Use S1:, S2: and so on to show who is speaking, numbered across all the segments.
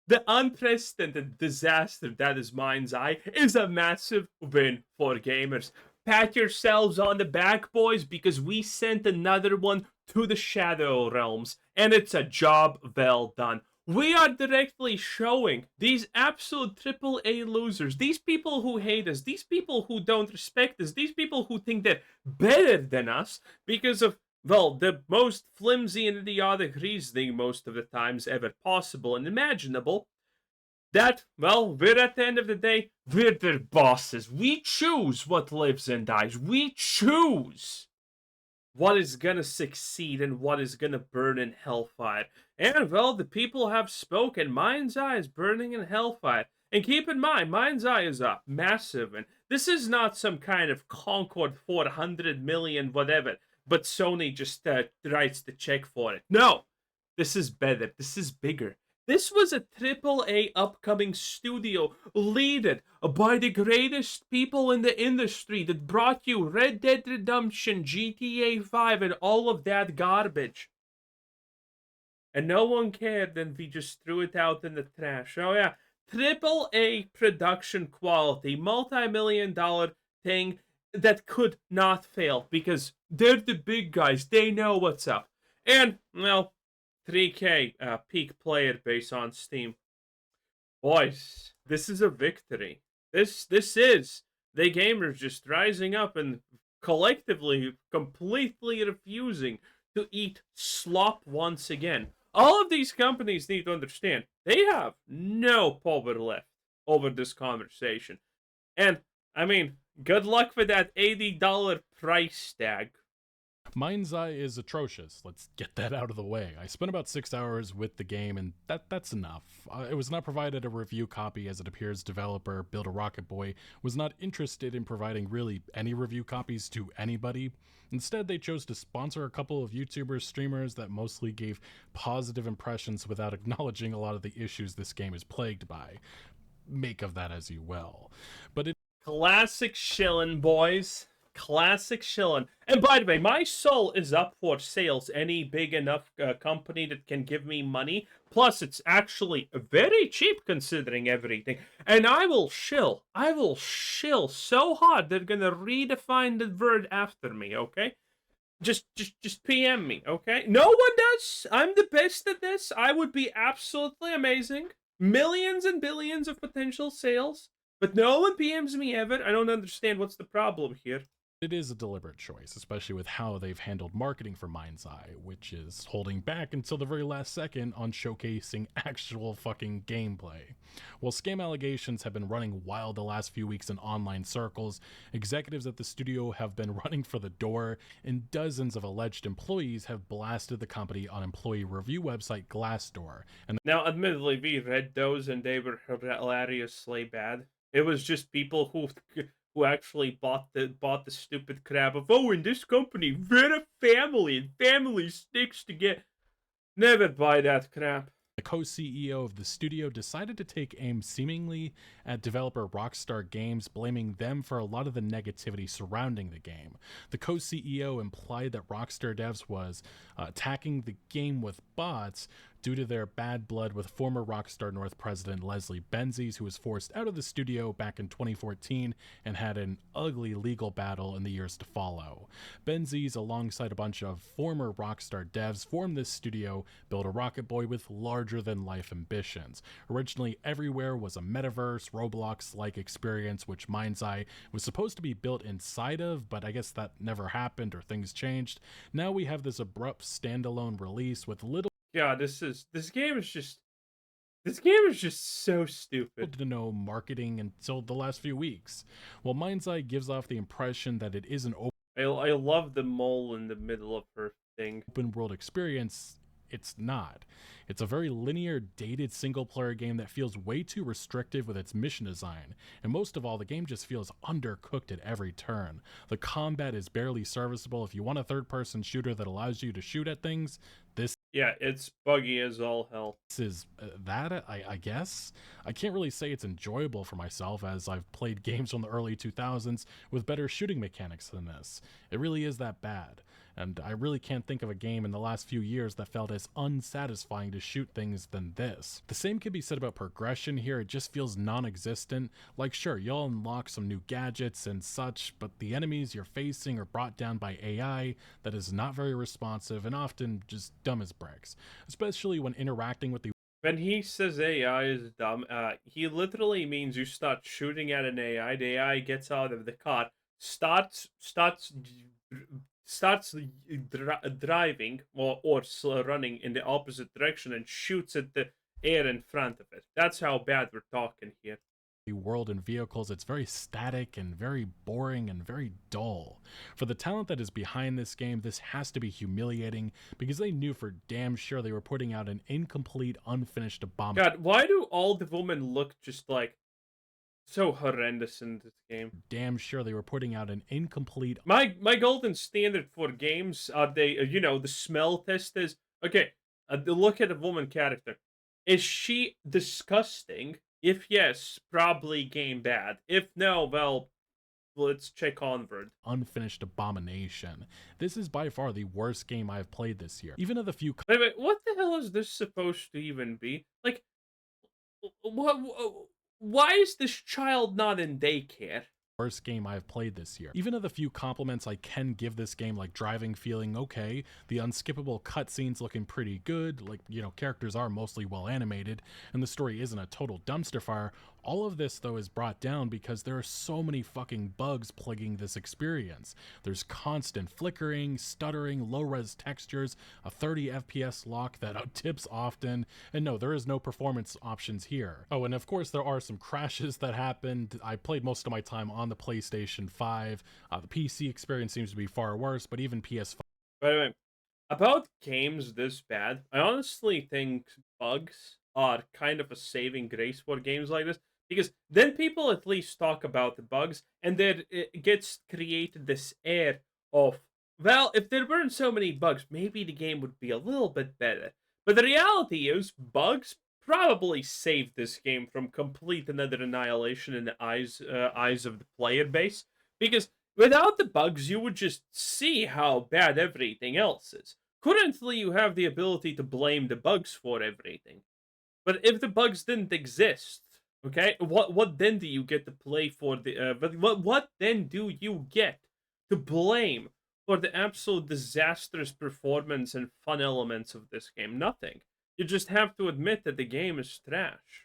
S1: The unprecedented disaster that is MindEye is a massive win for gamers. Pat yourselves on the back, boys, because we sent another one to the Shadow Realms, and it's a job well done. We are directly showing these absolute triple A losers, these people who hate us, these people who don't respect us, these people who think they're better than us because of, well, the most flimsy and idiotic reasoning most of the times ever possible and imaginable, that, well, we're at the end of the day, we're their bosses. We choose what lives and dies. We choose what is gonna succeed and what is gonna burn in hellfire. And, well, the people have spoken. MindEye is burning in hellfire. And keep in mind, MindEye is up massive, and this is not some kind of Concord 400 million whatever, but Sony just writes the check for it. No, this is better. This is bigger. This was a triple A upcoming studio led by the greatest people in the industry that brought you Red Dead Redemption, GTA 5, and all of that garbage. And no one cared, and we just threw it out in the trash. Oh yeah, triple A production quality, multi-million-dollar thing that could not fail because they're the big guys. They know what's up. And, well, 3K peak player base on Steam. Boys, this is a victory. This is the gamers just rising up and collectively, completely refusing to eat slop once again. All of these companies need to understand they have no power left over this conversation. And, I mean, good luck with that $80 price tag.
S2: MindEye is atrocious. Let's get that out of the way. I spent about 6 hours with the game, and that's enough. It was not provided a review copy, as it appears developer Build a Rocket Boy was not interested in providing really any review copies to anybody. Instead, they chose to sponsor a couple of YouTubers, streamers that mostly gave positive impressions without acknowledging a lot of the issues this game is plagued by. Make of that as you will. But it
S1: Classic shillin', boys. Classic shillin'. And by the way, my soul is up for sales. Any big enough company that can give me money. Plus, it's actually very cheap considering everything. And I will shill. I will shill so hard they're gonna redefine the word after me, okay? Just PM me, okay? No one does. I'm the best at this. I would be absolutely amazing. Millions and billions of potential sales. But no one PMs me ever. I don't understand what's the problem here.
S2: It is a deliberate choice, especially with how they've handled marketing for MindEye, which is holding back until the very last second on showcasing actual fucking gameplay. While scam allegations have been running wild the last few weeks in online circles, executives at the studio have been running for the door, and dozens of alleged employees have blasted the company on employee review website Glassdoor. And
S1: Now, admittedly, we read those and they were hilariously bad. It was just people who actually bought the stupid crap of, oh, in this company we're a family and family sticks together. Never buy that crap.
S2: the co-CEO of the studio decided to take aim seemingly at developer Rockstar Games, blaming them for a lot of the negativity surrounding the game. The co-CEO implied that Rockstar Devs was attacking the game with bots due to their bad blood with former Rockstar North president Leslie Benzies, who was forced out of the studio back in 2014 and had an ugly legal battle in the years to follow. Benzies, alongside a bunch of former Rockstar devs, formed this studio, Build a Rocket Boy, with larger-than-life ambitions. Originally, Everywhere was a metaverse, Roblox-like experience, which MindEye was supposed to be built inside of, but I guess that never happened or things changed. Now we have this abrupt standalone release with little
S1: Yeah, this game is just so stupid.
S2: to no marketing until the last few weeks. While MindEye gives off the impression that it is an
S1: I love the mole in the middle of her thing.
S2: open world experience, it's not. It's a very linear, dated single-player game that feels way too restrictive with its mission design, and most of all, the game just feels undercooked at every turn. The combat is barely serviceable. If you want a third-person shooter that allows you to shoot at things, this
S1: Yeah, it's buggy as all hell.
S2: is I guess. I can't really say it's enjoyable for myself, as I've played games from the early 2000s with better shooting mechanics than this. It really is that bad. and I really can't think of a game in the last few years that felt as unsatisfying to shoot things than this. The same can be said about progression here. It just feels non-existent. Like, sure, you'll unlock some new gadgets and such, but the enemies you're facing are brought down by AI that is not very responsive and often just dumb as bricks, especially when interacting with the
S1: When he says AI is dumb, he literally means you start shooting at an AI. The AI gets out of the car, starts driving or running in the opposite direction and shoots at the air in front of it. That's how bad we're talking here.
S2: world and vehicles. It's very static and very boring and very dull. For the talent that is behind this game, this has to be humiliating because they knew for damn sure they were putting out an incomplete, unfinished abomination.
S1: God, why do all the women look just like so horrendous in this game?
S2: Damn sure they were putting out an incomplete.
S1: My golden standard for games are the smell test is okay. Look at a woman character. Is she disgusting? If yes, probably game bad. If no, well, let's check onward.
S2: Unfinished abomination. This is by far the worst game I've played this year. Even of the few
S1: Wait, what the hell is this supposed to even be? Like, what? Why is this child not in daycare?
S2: worst game I've played this year. Even of the few compliments I can give this game, like driving feeling okay, the unskippable cutscenes looking pretty good, like, characters are mostly well animated, and the story isn't a total dumpster fire, all of this, though, is brought down because there are so many fucking bugs plaguing this experience. There's constant flickering, stuttering, low-res textures, a 30 FPS lock that out-tips often, and no, there is no performance options here. Oh, and of course there are some crashes that happened. I played most of my time on the PlayStation 5. The PC experience seems to be far worse, but even PS5.
S1: By the way, about games this bad, I honestly think bugs are kind of a saving grace for games like this. Because then people at least talk about the bugs, and then it gets created this air of, well, if there weren't so many bugs, maybe the game would be a little bit better. But the reality is, bugs probably saved this game from complete and utter annihilation in the eyes of the player base. Because without the bugs, you would just see how bad everything else is. Currently, you have the ability to blame the bugs for everything. But if the bugs didn't exist, okay, what then do you get to play for the? But what then do you get to blame for the absolute disastrous performance and fun elements of this game? Nothing. You just have to admit that the game is trash.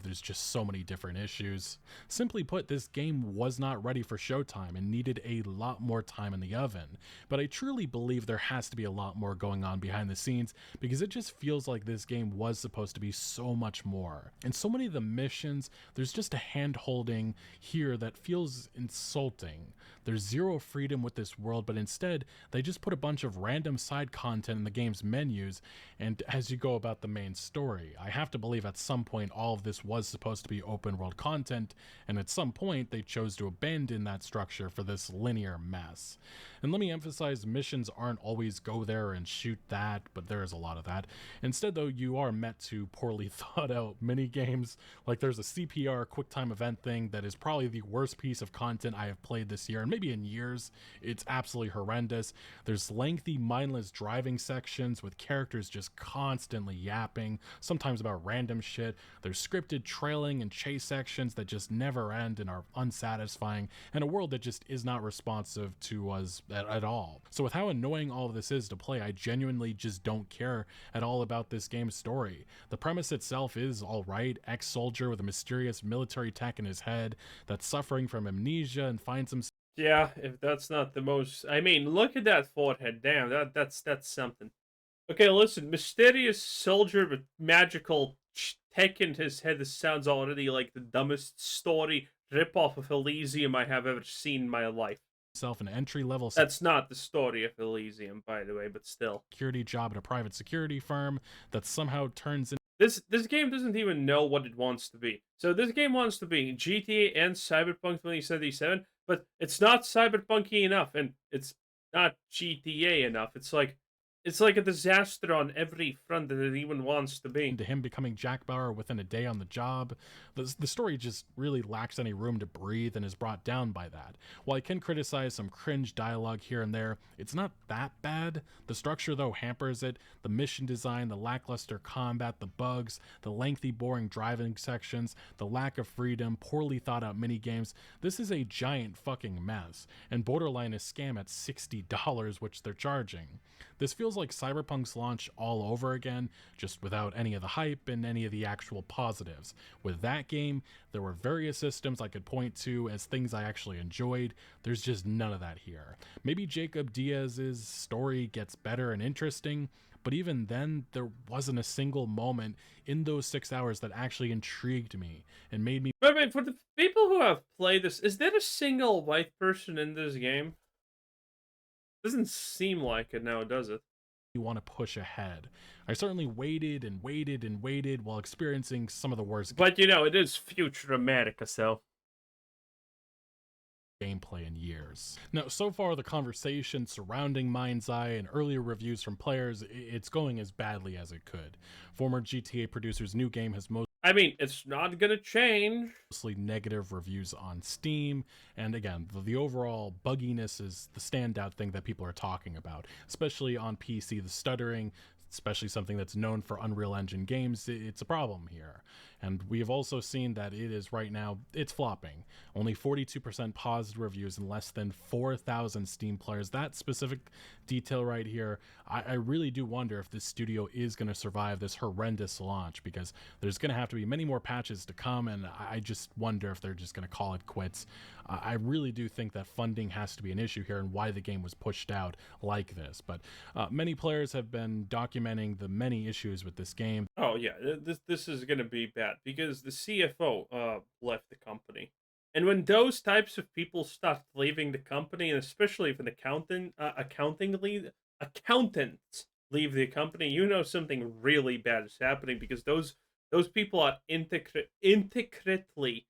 S2: There's just so many different issues. Simply put, this game was not ready for showtime and needed a lot more time in the oven. But I truly believe there has to be a lot more going on behind the scenes because it just feels like this game was supposed to be so much more. And so many of the missions, there's just a hand-holding here that feels insulting. There's zero freedom with this world, but instead, they just put a bunch of random side content in the game's menus, and as you go about the main story, I have to believe at some point all of this was supposed to be open world content, and at some point they chose to abandon that structure for this linear mess. And let me emphasize, missions aren't always go there and shoot that, but there is a lot of that. Instead, though, you are met to poorly thought out mini games. Like there's a CPR quick time event thing that is probably the worst piece of content I have played this year, and maybe in years. It's absolutely horrendous. There's lengthy, mindless driving sections with characters just constantly yapping, sometimes about random shit. There's scripted trailing and chase sections that just never end and are unsatisfying, and a world that just is not responsive to us at all. So with how annoying all of this is to play, I genuinely just don't care at all about this game's story. The premise itself is alright. Ex-soldier with a mysterious military tech in his head that's suffering from amnesia and finds himself.
S1: Yeah, if that's not the most, I mean, look at that forehead. Damn, that's something. Okay, listen, mysterious soldier with magical tech in his head. This sounds already like the dumbest story ripoff of Elysium I have ever seen in my life.
S2: An entry-level.
S1: That's not the story of Elysium, by the way, but still.
S2: Security job at a private security firm that somehow turns into.
S1: This game doesn't even know what it wants to be. So this game wants to be GTA and Cyberpunk 2077, but it's not cyberpunky enough, and it's not GTA enough. It's like, It's like a disaster on every front that it even wants to be.
S2: to him becoming Jack Bauer within a day on the job. The story just really lacks any room to breathe and is brought down by that. While I can criticize some cringe dialogue here and there, it's not that bad. The structure, though, hampers it. The mission design, the lackluster combat, the bugs, the lengthy, boring driving sections, the lack of freedom, poorly thought out minigames. This is a giant fucking mess, and borderline a scam at $60, which they're charging. This feels like Cyberpunk's launch all over again, just without any of the hype and any of the actual positives. With that game, there were various systems I could point to as things I actually enjoyed. There's just none of that here. Maybe Jacob Diaz's story gets better and interesting, but even then, there wasn't a single moment in those 6 hours that actually intrigued me and made me
S1: But wait, for the people who have played this, is there a single white person in this game? Doesn't seem like it now, does it?
S2: want to push ahead. I certainly waited and waited and waited while experiencing some of the worst
S1: But you know, it is future America, so.
S2: gameplay in years. Now, so far, the conversation surrounding MindEye and earlier reviews from players, it's going as badly as it could. Former GTA producer's new game has
S1: I mean, it's not gonna change.
S2: mostly negative reviews on Steam, and again, the overall bugginess is the standout thing that people are talking about, especially on PC. The stuttering, especially something that's known for Unreal Engine games, it's a problem here. And we have also seen that it is right now, it's flopping. Only 42% positive reviews and less than 4,000 Steam players. That specific detail right here, I really do wonder if this studio is going to survive this horrendous launch, because there's going to have to be many more patches to come, and I just wonder if they're just going to call it quits. I really do think that funding has to be an issue here and why the game was pushed out like this. But many players have been documenting the many issues with this game.
S1: Oh yeah, this is gonna be bad because the CFO left the company, and when those types of people start leaving the company, and especially if an accountants leave the company, you know something really bad is happening, because those people are intricately,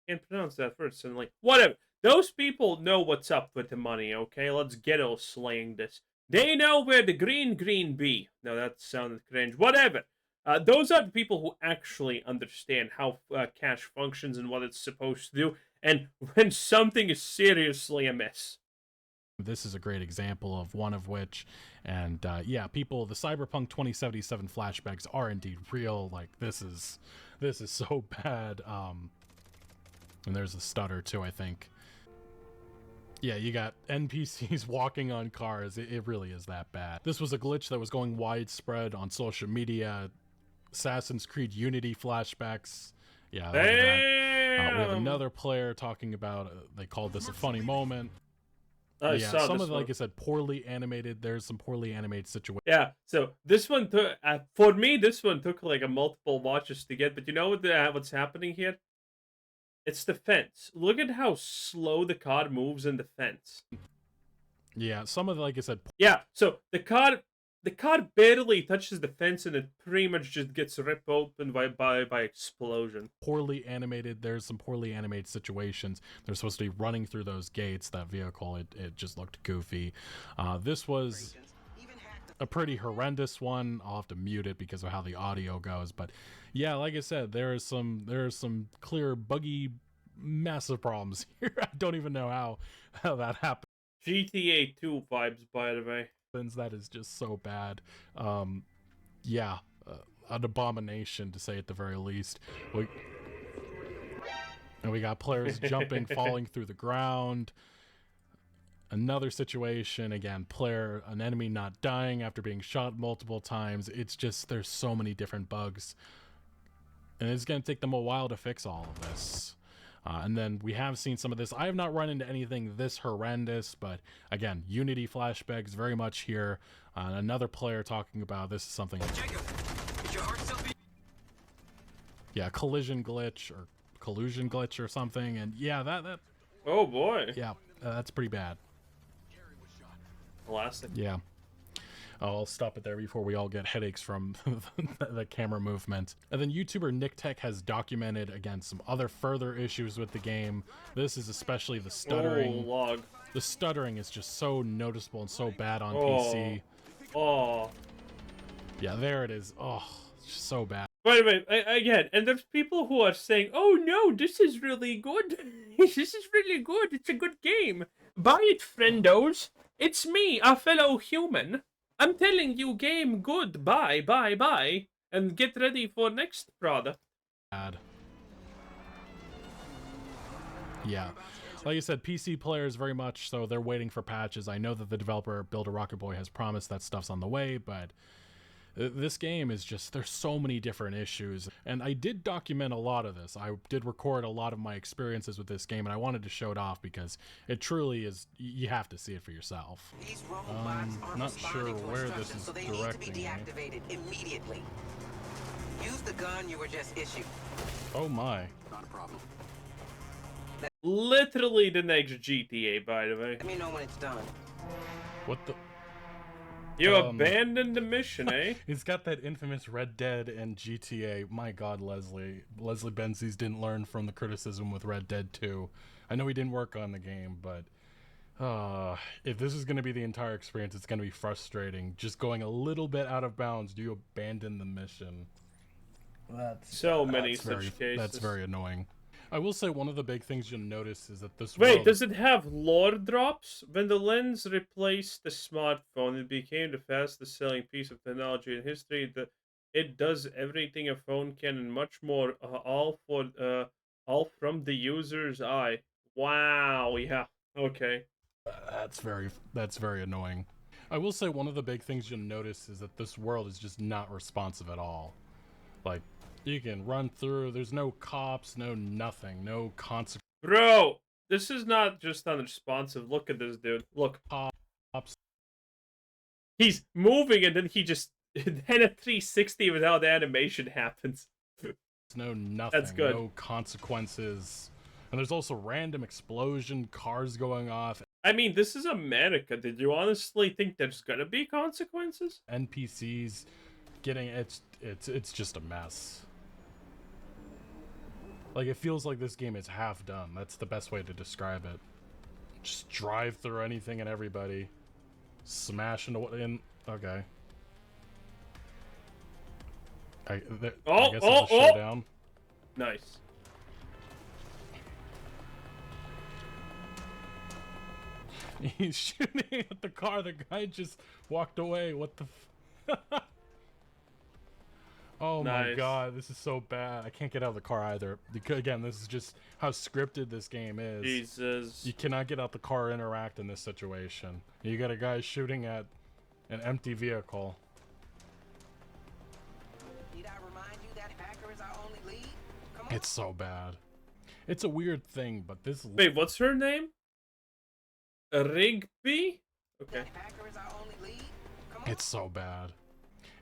S1: can't pronounce that first, and like whatever. Those people know what's up with the money. Okay, let's ghetto slaying this. They know where the green be. No, that sounded cringe. Whatever. Those are the people who actually understand how cash functions and what it's supposed to do, and when something is seriously amiss.
S2: This is a great example of one of which, and yeah, people, the Cyberpunk 2077 flashbacks are indeed real. Like, this is so bad. And there's a stutter too, I think. Yeah, you got NPCs walking on cars. It really is that bad. This was a glitch that was going widespread on social media. Assassin's Creed Unity flashbacks. Yeah, look at that. We have another player talking about, they called this a funny moment.
S1: I
S2: Yeah,
S1: saw
S2: some
S1: this
S2: of,
S1: one.
S2: like I said, poorly animated. There's some poorly animated situations.
S1: Yeah, so this one took, for me, this one took like a multiple watches to get, but you know what's happening here? It's the fence. Look at how slow the car moves in the fence.
S2: Yeah, some of, like I said,
S1: Yeah, so the car barely touches the fence, and it pretty much just gets ripped open by explosion.
S2: poorly animated. There's some poorly animated situations. They're supposed to be running through those gates. That vehicle, it just looked goofy. This was a pretty horrendous one. I'll have to mute it because of how the audio goes. But yeah, like I said, there are some clear buggy, massive problems here. I don't even know how that happened.
S1: GTA 2 vibes, by the way.
S2: That is just so bad. Yeah, an abomination to say at the very least. And we got players jumping, falling through the ground. Another situation, again, an enemy not dying after being shot multiple times. It's just, there's so many different bugs. And it's going to take them a while to fix all of this. And then we have seen some of this. I have not run into anything this horrendous, but again, Unity flashbacks very much here. Another player talking about this is something. Yeah, collusion glitch or something, and yeah, that.
S1: Oh boy.
S2: Yeah, that's pretty bad.
S1: Classic.
S2: Yeah. I'll stop it there before we all get headaches from the camera movement. And then YouTuber Nick Tech has documented, again, some other further issues with the game. This is especially the stuttering.
S1: Oh, log.
S2: The stuttering is just so noticeable and so bad on PC.
S1: Oh.
S2: Yeah, there it is. Oh, it's so bad.
S1: Wait, again, and there's people who are saying, oh no, this is really good. This is really good. It's a good game. Buy it, friendos. It's me, a fellow human. I'm telling you, game good. Buy. And get ready for next product.
S2: Yeah. Like you said, PC players very much so they're waiting for patches. I know that the developer Builder Rocket Boy has promised that stuff's on the way, but this game is just, there's so many different issues. And I did document a lot of this. I did record a lot of my experiences with this game, and I wanted to show it off because it truly is, you have to see it for yourself. Not sure where this is
S3: so they
S2: directing
S3: need to be deactivated immediately. Use the gun you were just issued.
S2: Oh my.
S3: Not a problem.
S1: Literally the next GTA, by the way.
S3: Let me know when it's done.
S2: What the?
S1: You abandoned the mission, eh?
S2: It's got that infamous Red Dead and GTA. My God, Leslie Benzies didn't learn from the criticism with Red Dead 2. I know he didn't work on the game, but if this is going to be the entire experience, it's going to be frustrating. Just going a little bit out of bounds, do you abandon the mission?
S1: So many such cases.
S2: That's very annoying. I will say one of the big things you'll notice is that this
S1: Wait,
S2: world...
S1: does it have lore drops? When the lens replaced the smartphone, it became the fastest selling piece of technology in history. It does everything a phone can and much more, all from the user's eye. Wow, yeah, okay.
S2: That's very annoying. I will say one of the big things you'll notice is that this world is just not responsive at all. Like, you can run through, there's no cops, no nothing, no consequences.
S1: Bro, this is not just unresponsive. Look at this dude. Look.
S2: Cops.
S1: He's moving and then he just, then a 360 without the animation happens.
S2: No nothing.
S1: That's good.
S2: No consequences. And there's also random explosion, cars going off.
S1: I mean, this is America. Did you honestly think there's gonna be consequences?
S2: NPCs getting, it's just a mess. Like, it feels like this game is half done. That's the best way to describe it. Just drive through anything and everybody. Smash into what in. Okay. I guess it's a showdown.
S1: Nice.
S2: He's shooting at the car. The guy just walked away. What the Oh
S1: nice.
S2: My God, this is so bad. I can't get out of the car either. Because, again, this is just how scripted this game is.
S1: Jesus.
S2: You cannot get out the car or interact in this situation. You got a guy shooting at an empty vehicle.
S3: Need I remind you that Hacker is our only lead? Come on.
S2: It's so bad. It's a weird thing, but this...
S1: Wait, what's her name? Rigby? Okay.
S3: Hacker is our only lead? Come on.
S2: It's so bad.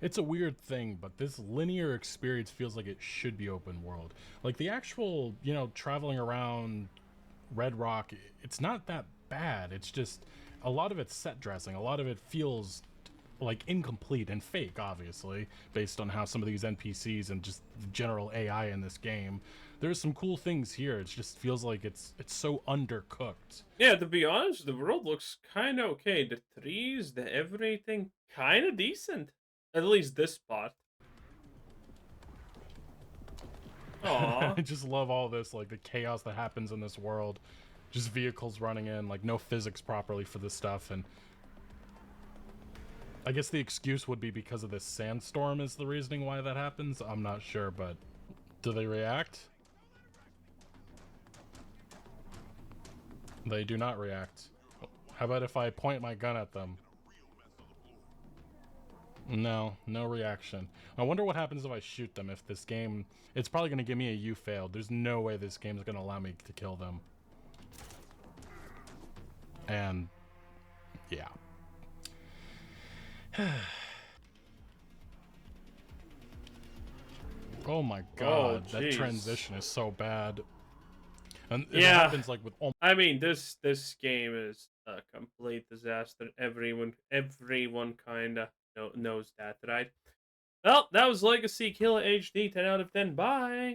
S2: It's a weird thing, but this linear experience feels like it should be open world. Like, the actual, you know, traveling around Red Rock, it's not that bad. It's just, a lot of it's set dressing. A lot of it feels, like, incomplete and fake, obviously, based on how some of these NPCs and just the general AI in this game. There's some cool things here. It just feels like it's so undercooked.
S1: Yeah, to be honest, the world looks kind of okay. The trees, the everything, kind of decent. At least this part. Aww.
S2: I just love all this, like, the chaos that happens in this world. Just vehicles running in, like, no physics properly for this stuff, and... I guess the excuse would be because of this sandstorm is the reasoning why that happens. I'm not sure, but... Do they react? They do not react. How about if I point my gun at them? No reaction. I wonder what happens if I shoot them. If this game, it's probably going to give me a you failed. There's no way this game is going to allow me to kill them. And yeah. Oh my God, that transition is so bad. And it happens like with
S1: I mean, this game is a complete disaster. Everyone kind of knows that, right? Well, that was Legacy Killer HD 10 out of 10. Bye.